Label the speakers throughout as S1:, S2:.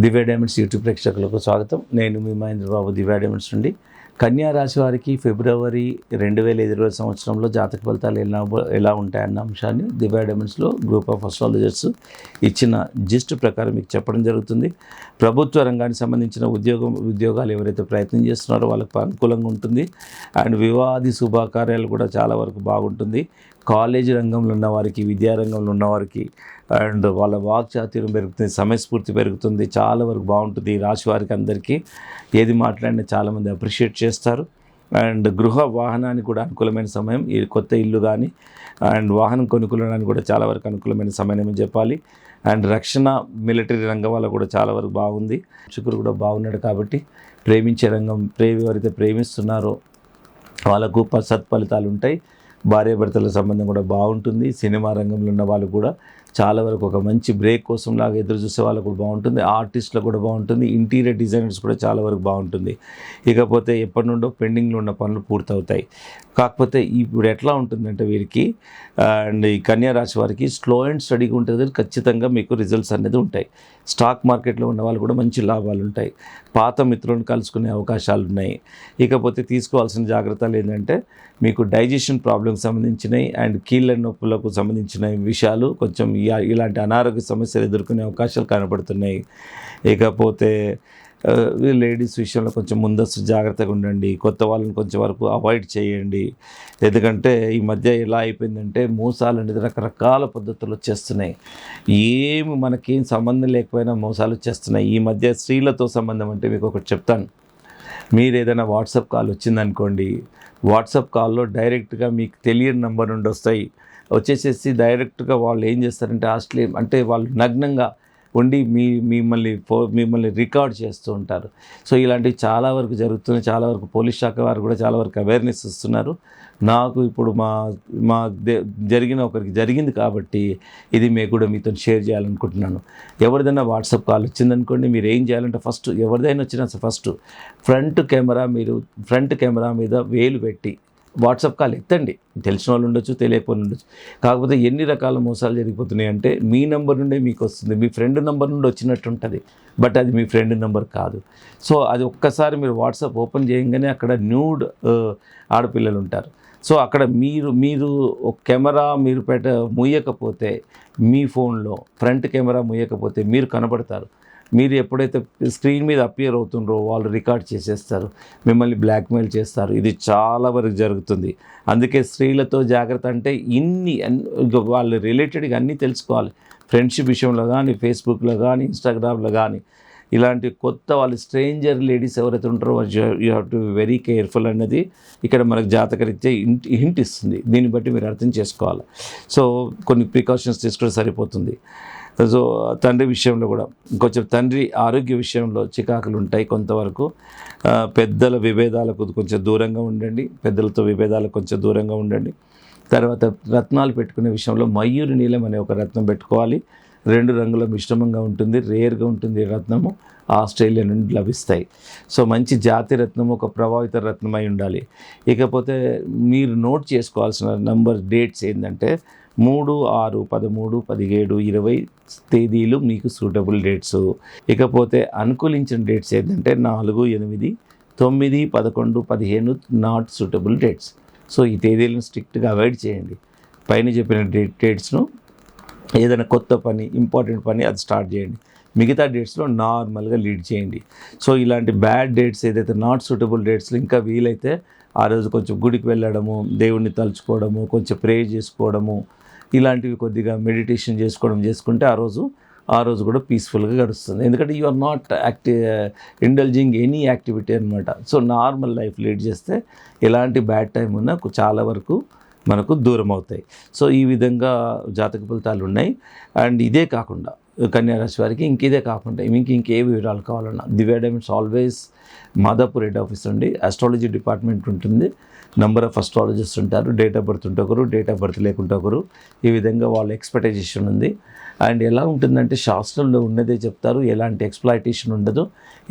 S1: దివ్య diamonds YouTube ప్రేక్షకులకు స్వాగతం. నేను మీ మహేంద్ర బాబు, దివ్య డైమండ్స్ నుండి. కన్యా రాశి వారికి ఫిబ్రవరి 2020 సంవత్సరంలో జాతక ఫలితాలు ఎలా ఉంటాయన్న అంశాన్ని దివ్య డైమండ్స్లో గ్రూప్ ఆఫ్ అస్ట్రాలజర్స్ ఇచ్చిన జిస్ట్ ప్రకారం మీకు చెప్పడం జరుగుతుంది. ప్రభుత్వ రంగానికి సంబంధించిన ఉద్యోగాలు ఎవరైతే ప్రయత్నం చేస్తున్నారో వాళ్ళకి అనుకూలంగా ఉంటుంది. అండ్ వివాహాది శుభకార్యాలు కూడా చాలా వరకు బాగుంటుంది. కాలేజీ రంగంలో ఉన్నవారికి, విద్యారంగంలో ఉన్నవారికి అండ్ వాళ్ళ వాక్చాతుర్యం పెరుగుతుంది, సమయస్ఫూర్తి పెరుగుతుంది, చాలా వరకు బాగుంటుంది. ఈ రాశి వారికి అందరికీ ఏది మాట్లాడినా చాలామంది అప్రిషియేట్ చేస్తారు. అండ్ గృహ వాహనానికి కూడా అనుకూలమైన సమయం. ఈ కొత్త ఇల్లు కానీ అండ్ వాహనం కొనుక్కోవడానికి కూడా చాలా వరకు అనుకూలమైన సమయం అని చెప్పాలి. అండ్ రక్షణ, మిలిటరీ రంగం వల్ల కూడా చాలా వరకు బాగుంది. శుక్రుడు కూడా బాగున్నాడు కాబట్టి ప్రేమించే రంగం, ఎవరైతే ప్రేమిస్తున్నారో వాళ్ళకు సత్ఫలితాలు ఉంటాయి. భార్యాభర్తల సంబంధం కూడా బాగుంటుంది. సినిమా రంగంలో ఉన్న వాళ్ళు కూడా చాలా వరకు ఒక మంచి బ్రేక్ కోసం లాగా ఎదురు చూసే వాళ్ళకు కూడా బాగుంటుంది. ఆర్టిస్టులకు కూడా బాగుంటుంది. ఇంటీరియర్ డిజైనర్స్ కూడా చాలా వరకు బాగుంటుంది. ఇకపోతే ఎప్పటి నుండో పెండింగ్లో ఉన్న పనులు పూర్తవుతాయి. కాకపోతే ఇప్పుడు ఎట్లా ఉంటుందంటే వీరికి అండ్ ఈ కన్యా రాశి వారికి స్లో అండ్ స్టడీగా ఉంటుంది. ఖచ్చితంగా మీకు రిజల్ట్స్ అనేది ఉంటాయి. స్టాక్ మార్కెట్లో ఉన్న వాళ్ళు కూడా మంచి లాభాలు ఉంటాయి. పాత మిత్రులను కలుసుకునే అవకాశాలు ఉన్నాయి. ఇకపోతే తీసుకోవాల్సిన జాగ్రత్తలు ఏంటంటే మీకు డైజెషన్ ప్రాబ్లమ్కి సంబంధించినవి అండ్ కీళ్ళ నొప్పులకు సంబంధించిన విషయాలు, కొంచెం ఇలాంటి అనారోగ్య సమస్యలు ఎదుర్కొనే అవకాశాలు కనబడుతున్నాయి. ఇకపోతే లేడీస్ విషయంలో కొంచెం ముందస్తు జాగ్రత్తగా ఉండండి. కొత్త వాళ్ళని కొంచెం వరకు అవాయిడ్ చేయండి. ఎందుకంటే ఈ మధ్య ఎలా అయిపోయిందంటే మోసాలు అనేది రకరకాల పద్ధతులు వచ్చేస్తున్నాయి. మనకేం సంబంధం లేకపోయినా మోసాలు వచ్చేస్తున్నాయి. ఈ మధ్య స్త్రీలతో సంబంధం అంటే మీకు ఒకటి చెప్తాను. మీరు ఏదైనా వాట్సాప్ కాల్ వచ్చిందనుకోండి, వాట్సాప్ కాల్లో డైరెక్ట్గా మీకు తెలియని నెంబర్ నుండి వచ్చేసేసి డైరెక్ట్గా వాళ్ళు ఏం చేస్తారంటే అంటే వాళ్ళు నగ్నంగా ఉండి మిమ్మల్ని రికార్డ్ చేస్తూ ఉంటారు. సో ఇలాంటివి చాలా వరకు జరుగుతున్నాయి. చాలా వరకు పోలీస్ శాఖ వారు కూడా చాలా వరకు అవేర్నెస్ ఇస్తున్నారు. నాకు ఇప్పుడు ఒకరికి జరిగింది కాబట్టి ఇది మీతో షేర్ చేయాలనుకుంటున్నాను. ఎవరిదైనా వాట్సాప్ కాల్ వచ్చిందనుకోండి, మీరు ఏం చేయాలంటే ఎవరిదైనా వచ్చినా ఫస్ట్ ఫ్రంట్ కెమెరా మీద వేలు పెట్టి వాట్సాప్ కాల్ ఎత్తండి. తెలిసిన వాళ్ళు ఉండొచ్చు, తెలియకపోయినా ఉండొచ్చు. కాకపోతే ఎన్ని రకాల మోసాలు జరిగిపోతున్నాయి అంటే మీ నెంబర్ నుండే మీకు వస్తుంది, మీ ఫ్రెండ్ నెంబర్ నుండి వచ్చినట్టు ఉంటుంది, బట్ అది మీ ఫ్రెండ్ నెంబర్ కాదు. సో అది ఒక్కసారి మీరు వాట్సాప్ ఓపెన్ చేయగానే అక్కడ న్యూడ్ ఆడపిల్లలు ఉంటారు. సో అక్కడ మీరు కెమెరా ముయ్యకపోతే, మీ ఫోన్లో ఫ్రంట్ కెమెరా ముయ్యకపోతే మీరు కనబడతారు. మీరు ఎప్పుడైతే స్క్రీన్ మీద అపియర్ అవుతుండ్రో వాళ్ళు రికార్డ్ చేసేస్తారు, మిమ్మల్ని బ్లాక్మెయిల్ చేస్తారు. ఇది చాలా వరకు జరుగుతుంది. అందుకే స్త్రీలతో జాగ్రత్త. అంటే వాళ్ళు రిలేటెడ్గా అన్నీ తెలుసుకోవాలి. ఫ్రెండ్షిప్ విషయంలో కానీ, ఫేస్బుక్లో కానీ, ఇన్స్టాగ్రామ్లో కానీ ఇలాంటి కొత్త వాళ్ళు స్ట్రేంజర్ లేడీస్ ఎవరైతే ఉంటారో you have to be very careful అన్నది ఇక్కడ మనకు జాతకరీత్యా హింట్ ఇస్తుంది. దీన్ని బట్టి మీరు అర్థం చేసుకోవాలి. సో కొన్ని ప్రికాషన్స్ తీసుకుంటే సరిపోతుంది. సో తండ్రి విషయంలో కూడా కొంచెం తండ్రి ఆరోగ్య విషయంలో చికాకులు ఉంటాయి కొంతవరకు. పెద్దల విభేదాలకు కొంచెం దూరంగా ఉండండి. పెద్దలతో విభేదాలకు కొంచెం దూరంగా ఉండండి. తర్వాత రత్నాలు పెట్టుకునే విషయంలో మయూరి నీలం అనే ఒక రత్నం పెట్టుకోవాలి. 2 రంగుల మిశ్రమంగా ఉంటుంది, రేర్గా ఉంటుంది. రత్నము ఆస్ట్రేలియా నుండి లభిస్తాయి. సో మంచి జాతి రత్నము, ఒక ప్రభావిత రత్నం అయి ఉండాలి. ఇకపోతే మీరు నోట్ చేసుకోవాల్సిన డేట్స్ ఏంటంటే 3, 6, 13, 17, 20 తేదీలు మీకు సూటబుల్ డేట్స్. ఇకపోతే అనుకూలించిన డేట్స్ ఏంటంటే 4, 8, 9, 11, 15 నాట్ సూటబుల్ డేట్స్. సో ఈ తేదీలను స్ట్రిక్ట్గా అవాయిడ్ చేయండి. పైన చెప్పిన డేట్స్ను ఏదైనా కొత్త పని, ఇంపార్టెంట్ పని అది స్టార్ట్ చేయండి. మిగతా డేట్స్లో నార్మల్గా లీడ్ చేయండి. సో ఇలాంటి బ్యాడ్ డేట్స్ ఏదైతే నాట్ సూటబుల్ డేట్స్లో ఇంకా వీలైతే ఆ రోజు కొంచెం గుడికి వెళ్ళడము, దేవుణ్ణి తలుచుకోవడము, కొంచెం ప్రే చేసుకోవడము, ఇలాంటివి కొద్దిగా మెడిటేషన్ చేసుకుంటే ఆ రోజు కూడా పీస్ఫుల్గా గడుస్తుంది. ఎందుకంటే you are not indulging any activity అనమాట. సో నార్మల్ లైఫ్ లీడ్ చేస్తే ఎలాంటి బ్యాడ్ టైం ఉన్నా చాలా వరకు మనకు దూరం అవుతాయి. సో ఈ విధంగా జాతక ఫలితాలు ఉన్నాయి. అండ్ ఇదే కాకుండా కన్యా రాశి వారికి ఇంకే వివరాలు కావాలన్నా Divya Diamonds always Madhapur head office నుండి ఆస్ట్రాలజీ డిపార్ట్మెంట్ ఉంటుంది. నెంబర్ ఆఫ్ అస్ట్రాలజిస్ట్ ఉంటారు. డేట్ ఆఫ్ బర్త్ ఉంటే ఒకరు, డేట్ ఆఫ్ బర్త్ లేకుంటే ఒకరు. ఈ విధంగా వాళ్ళ ఎక్స్పెక్టేషన్ ఉంది. అండ్ ఎలా ఉంటుందంటే శాస్త్రంలో ఉన్నదే చెప్తారు. ఎలాంటి ఎక్స్ప్లాయిటేషన్ ఉండదు,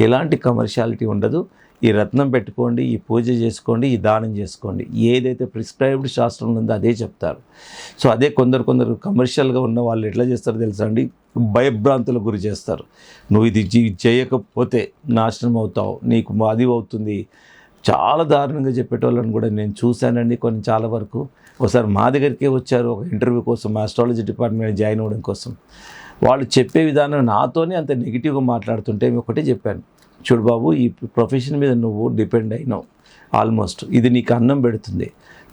S1: ఎలాంటి కమర్షియాలిటీ ఉండదు. ఈ రత్నం పెట్టుకోండి, ఈ పూజ చేసుకోండి, ఈ దానం చేసుకోండి. ఏదైతే ప్రిస్క్రైబ్డ్ శాస్త్రంలో ఉందో అదే చెప్తారు. సో అదే కొందరు కమర్షియల్గా ఉన్న వాళ్ళు ఎట్లా చేస్తారో తెలుసా అండి, భయభ్రాంతులకు గురి చేస్తారు. నువ్వు ఇది చేయకపోతే నాశనం అవుతావు, నీకు అది అవుతుంది. చాలా దారుణంగా చెప్పేటోళ్ళని కూడా నేను చూశానండి కొన్ని చాలా వరకు. ఒకసారి మా దగ్గరికే వచ్చారు ఒక ఇంటర్వ్యూ కోసం, ఆస్ట్రాలజీ డిపార్ట్మెంట్ జాయిన్ అవ్వడం కోసం. వాళ్ళు చెప్పే విధానం నాతోనే అంత నెగిటివ్గా మాట్లాడుతుంటే ఒకటే చెప్పాను, చూడు బాబు, ఈ ప్రొఫెషన్ మీద నువ్వు డిపెండ్ అయినావు ఆల్మోస్ట్, ఇది నీకు అన్నం పెడుతుంది.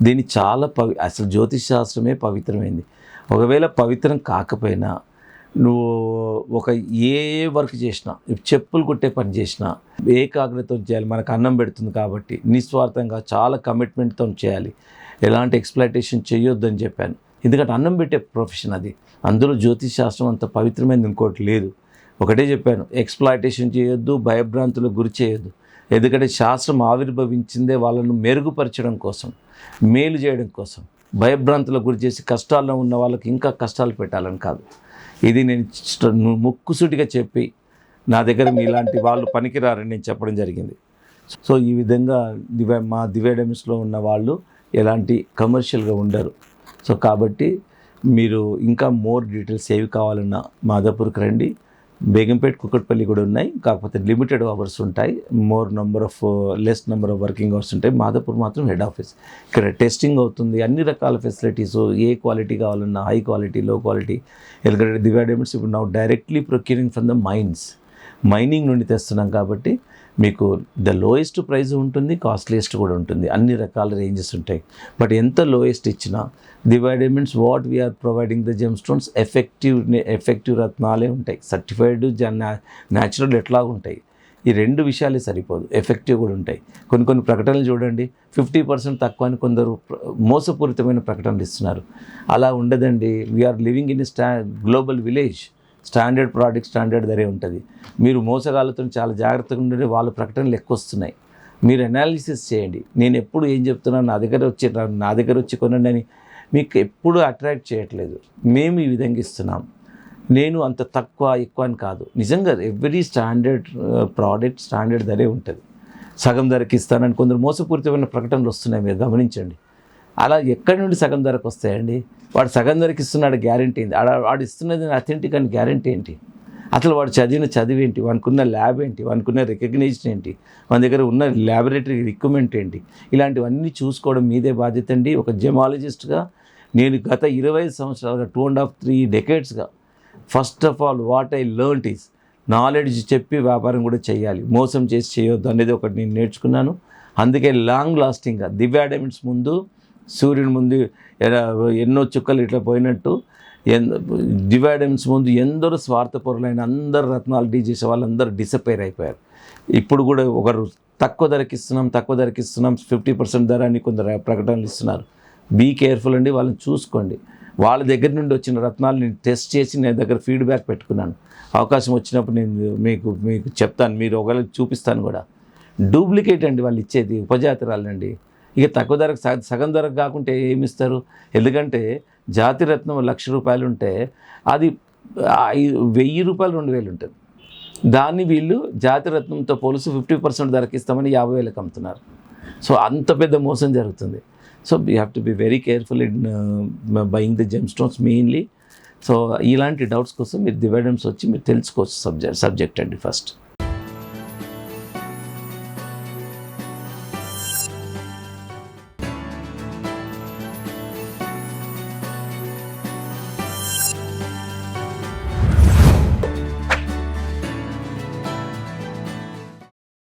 S1: దీన్ని చాలా అసలు జ్యోతిష్ శాస్త్రమే పవిత్రమైంది. ఒకవేళ పవిత్రం కాకపోయినా నువ్వు ఒక ఏ వర్క్ చేసినా, చెప్పులు కుట్టే పని చేసినా ఏకాగ్రతతో చేయాలి. మనకు అన్నం పెడుతుంది కాబట్టి నిస్వార్థంగా చాలా కమిట్మెంట్తో చేయాలి. ఎలాంటి ఎక్స్‌ప్లాయిటేషన్ చేయొద్దని చెప్పాను. ఎందుకంటే అన్నం పెట్టే ప్రొఫెషన్ అది. అందులో జ్యోతిష్ శాస్త్రం అంత పవిత్రమైనది ఇంకోటి లేదు. ఒకటే చెప్పాను, ఎక్స్‌ప్లాయిటేషన్ చేయొద్దు, భయభ్రాంతులకు గురి చేయొద్దు. ఎందుకంటే శాస్త్రం ఆవిర్భవించిందే వాళ్ళను మెరుగుపరచడం కోసం, మేలు చేయడం కోసం. భయభ్రాంతులకు గురి చేసి కష్టాల్లో ఉన్న వాళ్ళకి ఇంకా కష్టాలు పెట్టాలని కాదు. ఇది నేను ముక్కుసూటిగా చెప్పి నా దగ్గర మీలాంటి వాళ్ళు పనికిరారని నేను చెప్పడం జరిగింది. సో ఈ విధంగా మా దివ్య డైమండ్స్లో ఉన్న వాళ్ళు ఎలాంటి కమర్షియల్గా ఉండరు. సో కాబట్టి మీరు ఇంకా మోర్ డీటెయిల్స్ ఏవి కావాలన్నా మాదాపూర్కి రండి. బేగంపేట్, కుకట్పల్లి కూడా ఉన్నాయి, కాకపోతే లిమిటెడ్ అవర్స్ ఉంటాయి. Less number of working hours ఉంటాయి. మాదాపూర్ మాత్రం హెడ్ ఆఫీస్. ఇక్కడ టెస్టింగ్ అవుతుంది, అన్ని రకాల ఫెసిలిటీస్, ఏ క్వాలిటీ కావాలన్నా హై క్వాలిటీ, లో క్వాలిటీ. ఎందుకంటే దివ్య డైమండ్స్ ఇప్పుడు now directly procuring from the mining నుండి తెస్తున్నాం కాబట్టి మీకు ద లోయెస్ట్ ప్రైస్ ఉంటుంది, కాస్ట్లీయెస్ట్ కూడా ఉంటుంది. అన్ని రకాల రేంజెస్ ఉంటాయి. బట్ ఎంత లోయెస్ట్ ఇచ్చినా Divya Diamonds what we are providing the gem stones effective రత్నాలే ఉంటాయి. సర్టిఫైడ్ న్యాచురల్ ఎట్లా ఉంటాయి. ఈ రెండు విషయాలే సరిపోదు, ఎఫెక్టివ్ కూడా ఉంటాయి. కొన్ని ప్రకటనలు చూడండి, 50% తక్కువ అని కొందరు మోసపూరితమైన ప్రకటనలు ఇస్తున్నారు. అలా ఉండదండి. We are living in global village. Standard product standard ధరే ఉంటుంది. మీరు మోసగాళ్ళతో చాలా జాగ్రత్తగా ఉండే వాళ్ళ ప్రకటనలు ఎక్కువ వస్తున్నాయి. మీరు అనాలిసిస్ చేయండి. నేను ఎప్పుడు ఏం చెప్తున్నాను, నా దగ్గర వచ్చి కొనండి అని మీకు ఎప్పుడు అట్రాక్ట్ చేయట్లేదు. మేము ఈ విధంగా ఇస్తున్నాం. నేను అంత తక్కువ ఎక్కువ అని కాదు. నిజంగా ఎవ్రీ స్టాండర్డ్ ప్రోడక్ట్ స్టాండర్డ్ ధరే ఉంటుంది. సగం ధరకి ఇస్తానని కొందరు మోసపూరితమైన ప్రకటనలు వస్తున్నాయి, మీరు గమనించండి. అలా ఎక్కడి నుండి సగం ధరకు వస్తాయండి? వాడు సగం ధరకి ఇస్తున్నాడు, గ్యారంటీ ఏంటి? వాడు ఇస్తున్నది అథెంటిక్ అని గ్యారంటీ ఏంటి? అసలు వాడు చదివిన చదివి ఏంటి? వానుకున్న ల్యాబ్ ఏంటి? వానుకున్న రికగ్నిషన్ ఏంటి? మన దగ్గర ఉన్న ల్యాబొరేటరీ రిక్వైర్మెంట్ ఏంటి? ఇలాంటివన్నీ చూసుకోవడం మీదే బాధ్యత అండి. ఒక జెమాలజిస్ట్గా నేను గత 25 సంవత్సరాలుగా 2.5-3 డెకేడ్స్గా first of all what I learned is knowledge చెప్పి వ్యాపారం కూడా చేయాలి. మోసం చేసి చేయొద్దు అనేది ఒకటి నేను నేర్చుకున్నాను. అందుకే లాంగ్ లాస్టింగ్గా దివ్య డైమండ్స్ ముందు, సూర్యుని ముందు ఎన్నో చుక్కలు ఇట్లా పోయినట్టు దివ్య డైమండ్స్ ముందు ఎందరో స్వార్థపరులైన అందరు రత్నాలు డీ చేసే వాళ్ళందరూ డిసప్పేర్ అయిపోయారు. ఇప్పుడు కూడా ఒకరు తక్కువ ధరకి ఇస్తున్నాం 50% ధర అని కొందరు ప్రకటనలు ఇస్తున్నారు. బీ కేర్ఫుల్ అండి, వాళ్ళని చూసుకోండి. వాళ్ళ దగ్గర నుండి వచ్చిన రత్నాలు నేను టెస్ట్ చేసి నేను దగ్గర ఫీడ్బ్యాక్ పెట్టుకున్నాను. అవకాశం వచ్చినప్పుడు నేను మీకు చెప్తాను, మీరు ఒకవేళ చూపిస్తాను కూడా. డూప్లికేట్ అండి వాళ్ళు ఇచ్చేది, ఉపజాతిరాలండి. ఇక తక్కువ ధరకు సగం ధరకు కాకుంటే ఏమిస్తారు? ఎందుకంటే జాతి రత్నం ₹1,00,000 ఉంటే అది 1,000 రూపాయలు 2,000 ఉంటుంది. దాన్ని వీళ్ళు జాతి రత్నంతో పోలిసి 50% ధరకి ఇస్తామని 50,000కి అమ్ముతున్నారు. సో అంత పెద్ద మోసం జరుగుతుంది. So you have to be very careful in buying the gem stones mainly. So ఇలాంటి డౌట్స్ కోసం మీరు దివ్య డైమండ్స్ వచ్చి మీరు తెలుసుకోవచ్చు సబ్జెక్ట్ అండి ఫస్ట్.